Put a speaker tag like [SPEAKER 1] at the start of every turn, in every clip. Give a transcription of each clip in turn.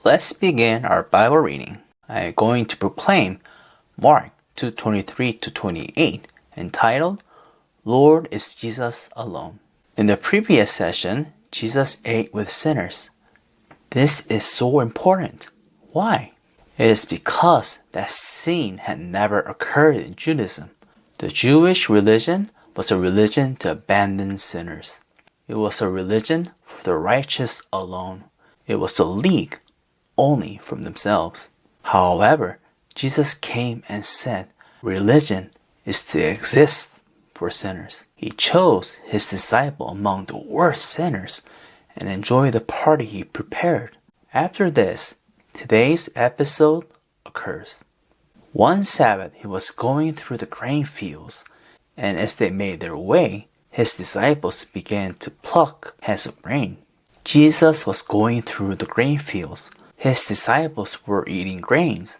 [SPEAKER 1] Let's begin our Bible reading. I am going to proclaim Mark 2:23-28, entitled, Lord is Jesus alone. In the previous session, Jesus ate with sinners. This is so important. Why? It is because that scene had never occurred in Judaism. The Jewish religion was a religion to abandon sinners. It was a religion for the righteous alone. It was a league only from themselves. However, Jesus came and said, religion is to exist for sinners. He chose his disciple among the worst sinners and enjoyed the party he prepared. After this, today's episode occurs. One Sabbath, he was going through the grain fields, and as they made their way, his disciples began to pluck heads of grain. Jesus was going through the grain fields. His disciples were eating grains.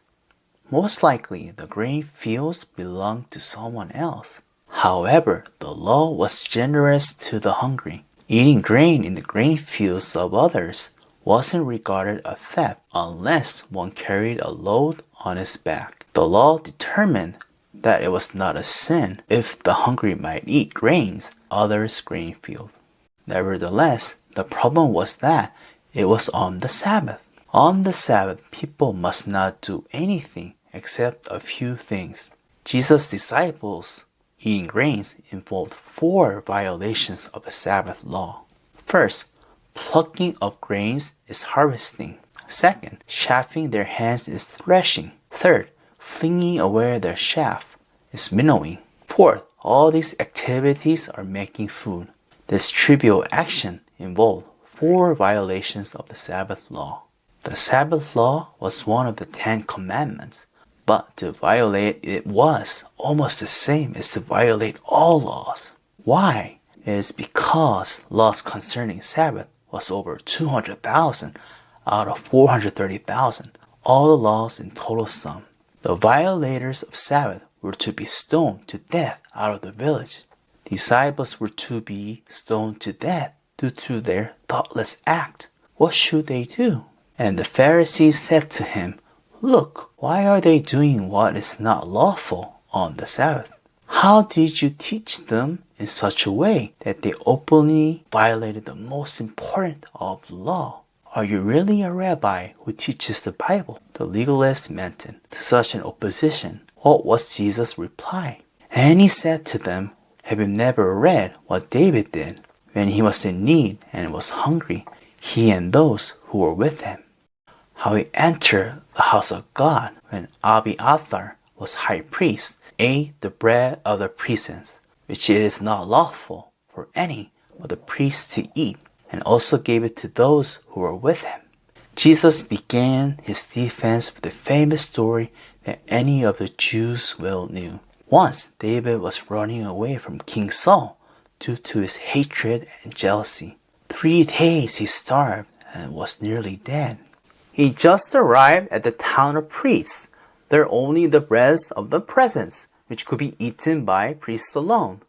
[SPEAKER 1] Most likely, the grain fields belonged to someone else. However, the law was generous to the hungry. Eating grain in the grain fields of others wasn't regarded a theft unless one carried a load on his back. The law determined that it was not a sin if the hungry might eat grains others' grain field. Nevertheless, the problem was that it was on the Sabbath. On the Sabbath, people must not do anything except a few things. Jesus' disciples eating grains involved 4 violations of the Sabbath law. First, plucking of grains is harvesting. Second, chafing their hands is threshing. Third, flinging away their chaff is winnowing. Fourth, all these activities are making food. This trivial action involved 4 violations of the Sabbath law. The Sabbath law was one of the 10 commandments, but to violate it was almost the same as to violate all laws. Why? It is because laws concerning Sabbath was over 200,000 out of 430,000, all the laws in total sum. The violators of Sabbath were to be stoned to death out of the village. Disciples were to be stoned to death due to their thoughtless act. What should they do? And the Pharisees said to him, Look, why are they doing what is not lawful on the Sabbath? How did you teach them in such a way that they openly violated the most important of the law? Are you really a rabbi who teaches the Bible? The legalist mentioned to such an opposition. What was Jesus' reply? And he said to them, Have you never read what David did when he was in need and was hungry, he and those who were with him? How he entered the house of God when Abiathar was high priest, ate the bread of the presence, which it is not lawful for any but the priest to eat, and also gave it to those who were with him. Jesus began his defense with a famous story that any of the Jews well knew. Once, David was running away from King Saul due to his hatred and jealousy. 3 days he starved and was nearly dead. He just arrived at the town of priests. There only the breads of the presence, which could be eaten by priests alone.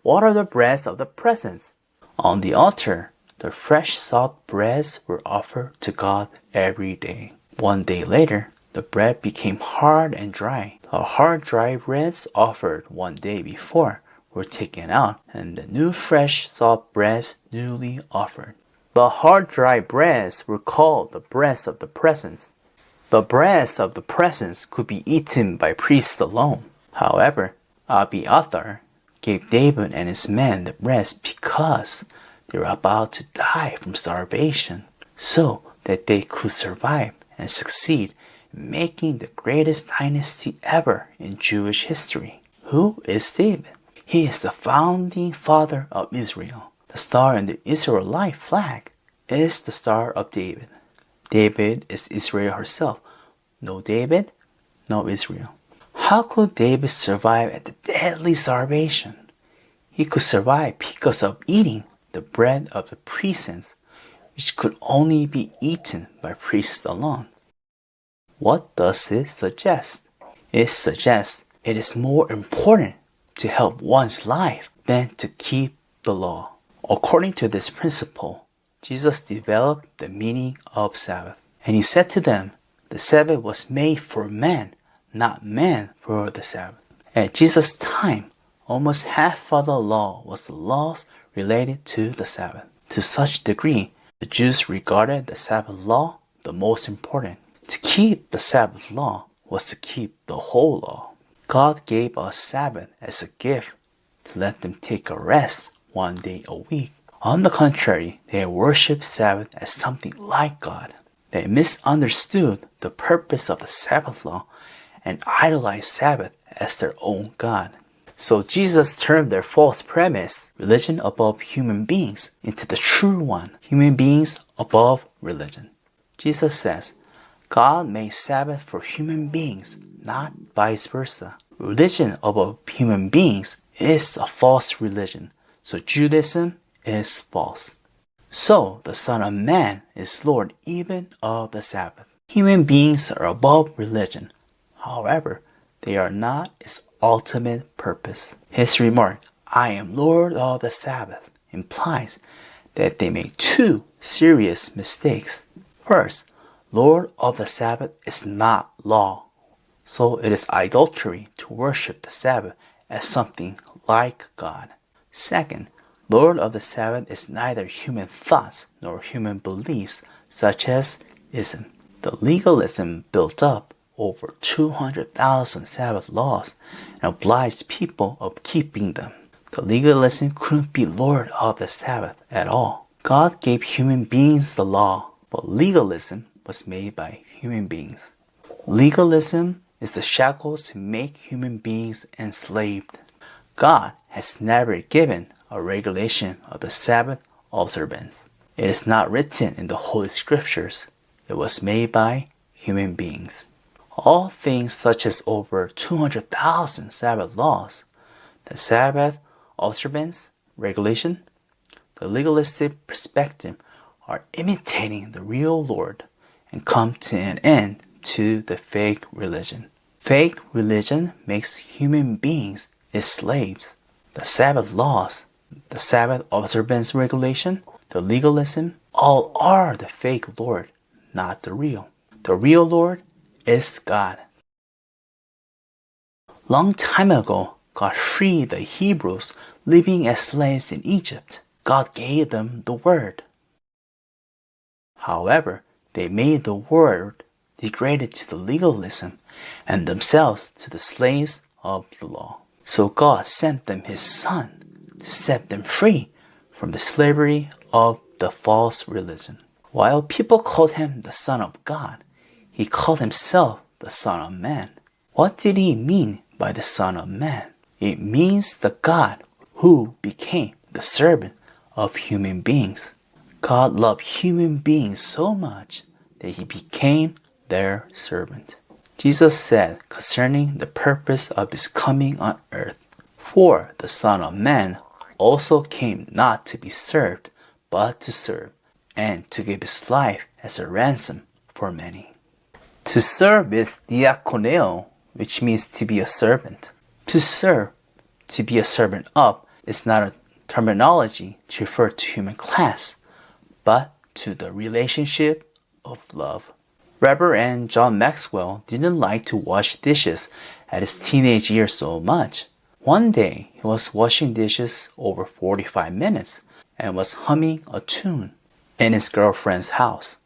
[SPEAKER 1] What are the breads of the presence? On the altar, the fresh soft breads were offered to God every day. 1 day later, the bread became hard and dry. The hard, dry breads offered 1 day before were taken out, and the new fresh soft breads newly offered. The hard, dry breads were called the breads of the presence. The breads of the presence could be eaten by priests alone. However, Abiathar gave David and his men the breads because they were about to die from starvation, so that they could survive and succeed in making the greatest dynasty ever in Jewish history. Who is David? He is the founding father of Israel. The star in the Israelite flag is the Star of David. David is Israel herself. No David, no Israel. How could David survive at the deadly starvation? He could survive because of eating the bread of the presence, which could only be eaten by priests alone. What does it suggest? It suggests it is more important to help one's life than to keep the law. According to this principle, Jesus developed the meaning of Sabbath. And he said to them, the Sabbath was made for man, not man for the Sabbath. At Jesus' time, almost half of the law was the laws related to the Sabbath. To such degree, the Jews regarded the Sabbath law the most important. To keep the Sabbath law was to keep the whole law. God gave us Sabbath as a gift to let them take a rest one day a week. On the contrary, they worshiped Sabbath as something like God. They misunderstood the purpose of the Sabbath law and idolized Sabbath as their own God. So Jesus turned their false premise, religion above human beings, into the true one, human beings above religion. Jesus says, God made Sabbath for human beings, not vice versa. Religion above human beings is a false religion, so Judaism is false. So the Son of Man is Lord even of the Sabbath. Human beings are above religion. However, they are not its ultimate purpose. His remark, I am Lord of the Sabbath, implies that they make two serious mistakes. First, Lord of the Sabbath is not law, so it is idolatry to worship the Sabbath as something like God. Second, Lord of the Sabbath is neither human thoughts nor human beliefs, such as ism. The legalism built up over 200,000 Sabbath laws and obliged people of keeping them. The legalism couldn't be Lord of the Sabbath at all. God gave human beings the law, but legalism was made by human beings. Legalism is the shackles to make human beings enslaved. God has never given a regulation of the Sabbath observance. It is not written in the Holy Scriptures. It was made by human beings. All things such as over 200,000 Sabbath laws, the Sabbath observance, regulation, the legalistic perspective are imitating the real Lord and come to an end to the fake religion. Fake religion makes human beings its slaves. The Sabbath laws, the Sabbath observance regulation, the legalism, all are the fake Lord, not the real. The real Lord is God. Long time ago, God freed the Hebrews living as slaves in Egypt. God gave them the Word. However, they made the Word degraded to the legalism and themselves to the slaves of the law. So God sent them His Son to set them free from the slavery of the false religion. While people called Him the Son of God, He called Himself the Son of Man. What did He mean by the Son of Man? It means the God who became the servant of human beings. God loved human beings so much that He became their servant. Jesus said concerning the purpose of His coming on earth, for the Son of Man also came not to be served, but to serve, and to give His life as a ransom for many. To serve is diakoneo, which means to be a servant. To serve, to be a servant of, is not a terminology to refer to human class, but to the relationship of love. Reverend John Maxwell didn't like to wash dishes at his teenage years so much. One day, he was washing dishes over 45 minutes and was humming a tune in his girlfriend's house.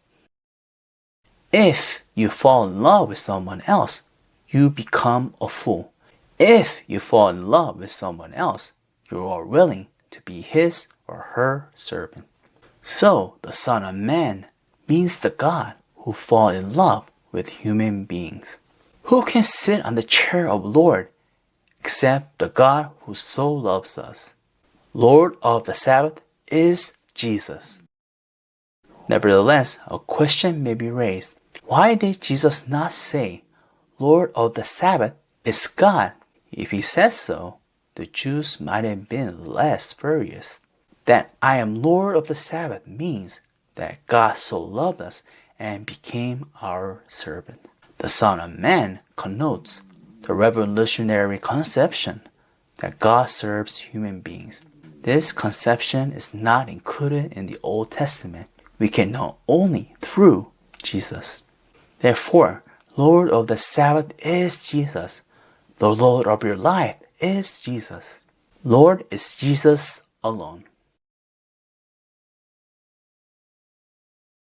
[SPEAKER 1] If you fall in love with someone else, you become a fool. If you fall in love with someone else, you are willing to be his or her servant. So, the Son of Man means the God who falls in love with human beings. Who can sit on the chair of Lord except the God who so loves us? Lord of the Sabbath is Jesus. Nevertheless, a question may be raised. Why did Jesus not say, Lord of the Sabbath is God? If He says so, the Jews might have been less furious. That I am Lord of the Sabbath means that God so loved us and became our servant. The Son of Man connotes the revolutionary conception that God serves human beings. This conception is not included in the Old Testament. We can know only through Jesus. Therefore, Lord of the Sabbath is Jesus. The Lord of your life is Jesus. Lord is Jesus alone.